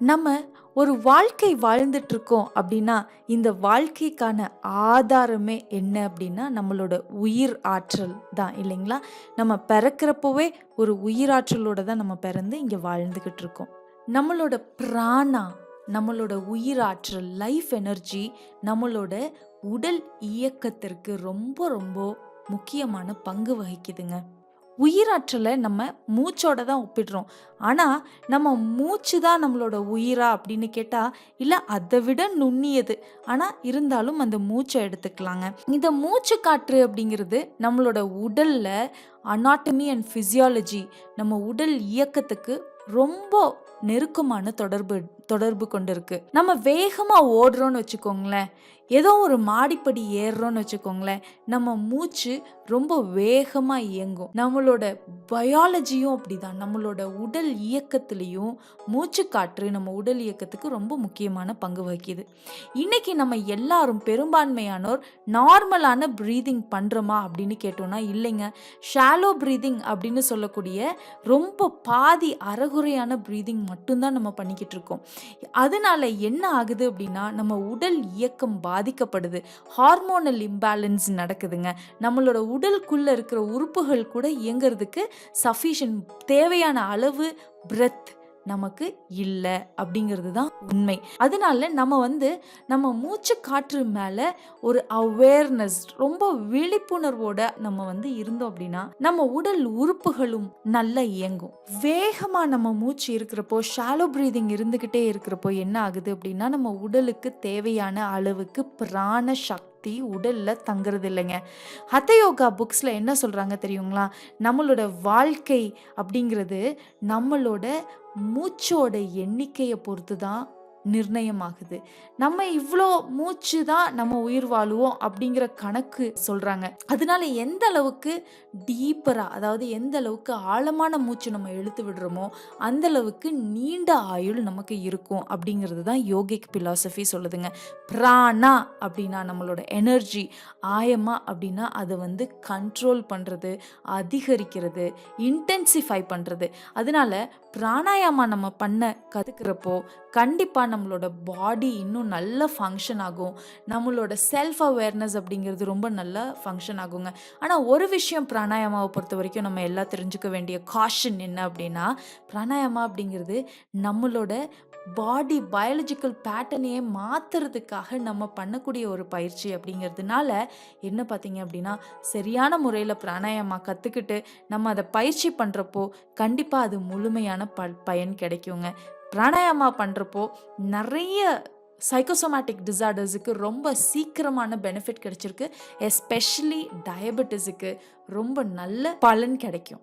நம்ம ஒரு வாழ்க்கை வாழ்ந்துட்டு இருக்கோம் அப்படின்னா, இந்த வாழ்க்கைக்கான ஆதாரமே என்ன அப்படின்னா, நம்மளோட உயிர் ஆற்றல் தான் இல்லைங்களா? நம்ம பிறக்கிறப்பவே ஒரு உயிராற்றலோட தான் நம்ம பிறந்து இங்க வாழ்ந்துகிட்டு இருக்கோம். நம்மளோட பிராணா, நம்மளோட உயிராற்றல், லைஃப் எனர்ஜி நம்மளோட உடல் இயக்கத்திற்கு ரொம்ப ரொம்ப முக்கியமான பங்கு வகிக்குதுங்க. உயிராற்றலை நம்ம மூச்சோட தான் ஒப்பிடுறோம். ஆனா, நம்ம மூச்சு தான் நம்மளோட உயிரா அப்படின்னு கேட்டா, இல்ல அத விட நுண்ணியது. ஆனா, இருந்தாலும் அந்த மூச்ச எடுத்துக்கலாங்க. இந்த மூச்சு காற்று அப்படிங்கிறது நம்மளோட உடல்ல அனாட்டமி அண்ட் பிசியாலஜி நம்ம உடல் இயக்கத்துக்கு ரொம்ப நெருக்கமான தொடர்பு கொண்டிருக்கு. நம்ம வேகமா ஓடுறோம்னு வச்சுக்கோங்களேன், ஏதோ ஒரு மாடிப்படி ஏறுறோம்னு வச்சுக்கோங்களேன், நம்ம மூச்சு ரொம்ப வேகமா இயங்கும். நம்மளோட பயாலஜியும் அப்படிதான். நம்மளோட உடல் இயக்கத்திலையும் மூச்சு காற்று நம்ம உடல் இயக்கத்துக்கு ரொம்ப முக்கியமான பங்கு வகிக்குது. இன்னைக்கு நம்ம எல்லாரும் பெரும்பான்மையானோர் நார்மலான பிரீதிங் பண்றோமா அப்படின்னு கேட்டோம்னா இல்லைங்க. ஷாலோ பிரீதிங் அப்படின்னு சொல்லக்கூடிய ரொம்ப பாதி அரைகுறையான பிரீதிங் மட்டும்தான் நம்ம பண்ணிக்கிட்டு இருக்கோம். அதனால என்ன ஆகுது அப்படின்னா, நம்ம உடல் இயக்கம் பாதிக்கப்படுது. ஹார்மோனல் இம்பேலன்ஸ் நடக்குதுங்க. நம்மளோட உடலுக்குள்ள இருக்கிற உறுப்புகள் கூட இயங்குறதுக்கு சஃபிஷியன்ட் தேவையான அளவு பிரெத் நமக்கு இல்ல அப்படிங்கிறது தான் உண்மை. அதனால நம்ம மூச்சு காற்று மேல ஒரு அவேர்னஸ், ரொம்ப விழிப்புணர்வோட நம்ம இருந்தோம் அப்படின்னா நம்ம உடல் உறுப்புகளும் நல்லா இயங்கும். வேகமா நம்ம மூச்சு இருக்கிறப்போ, ஷாலோ பிரீதிங் இருந்துகிட்டே இருக்கிறப்போ என்ன ஆகுது அப்படின்னா, நம்ம உடலுக்கு தேவையான அளவுக்கு பிராண சக்தி உடல்ல தங்குறது இல்லைங்க. ஹத யோகா புக்ஸ்ல என்ன சொல்றாங்க தெரியுங்களா? நம்மளோட வாழ்க்கை அப்படிங்கிறது நம்மளோட மூச்சோட எண்ணிக்கையை பொறுத்து தான் நிர்ணயமாகுது. நம்ம இவ்வளோ மூச்சு தான் நம்ம உயிர் வாழுவோம் அப்படிங்கிற கணக்கு சொல்றாங்க. அதனால எந்த அளவுக்கு டீப்பரா, அதாவது எந்த அளவுக்கு ஆழமான மூச்சு நம்ம இழுத்து விடுறோமோ அந்த அளவுக்கு நீண்ட ஆயுள் நமக்கு இருக்கும் அப்படிங்கிறது தான் யோகிக் பிலாசபி சொல்லுதுங்க. பிராணா அப்படின்னா நம்மளோட எனர்ஜி, ஆயமா அப்படின்னா அதை கண்ட்ரோல் பண்றது, அதிகரிக்கிறது, இன்டென்சிஃபை பண்றது. அதனால பிராணாயாமா நம்ம பண்ண கத்துக்கிறப்போ கண்டிப்பா நம்மளோட பாடி இன்னும் நல்ல ஃபங்க்ஷன் ஆகும். நம்மளோட செல்ஃப் அவேர்னஸ் அப்படிங்கிறது ரொம்ப நல்லா ஃபங்க்ஷன் ஆகுங்க. ஆனா ஒரு விஷயம் பிராணாயாமாவை பொறுத்த வரைக்கும் நம்ம எல்லாம் தெரிஞ்சுக்க வேண்டிய காஷன் என்ன அப்படின்னா, பிராணாயாமா அப்படிங்கிறது நம்மளோட பாடி பயாலஜிக்கல் பேட்டர்னையே மாத்துறதுக்காக நம்ம பண்ணக்கூடிய ஒரு பயிற்சி அப்படிங்கிறதுனால என்ன பார்த்தீங்க அப்படின்னா, சரியான முறையில் பிராணாயாமா கற்றுக்கிட்டு நம்ம அதை பயிற்சி பண்ணுறப்போ கண்டிப்பாக அது முழுமையான பயன் கிடைக்குங்க. பிராணாயாமா பண்ணுறப்போ நிறைய சைக்கோசோமேட்டிக் டிசார்டர்ஸுக்கு ரொம்ப சீக்கிரமான பெனிஃபிட் கிடைச்சிருக்கு. எஸ்பெஷலி டயபெட்டிஸுக்கு ரொம்ப நல்ல பலன் கிடைக்கும்.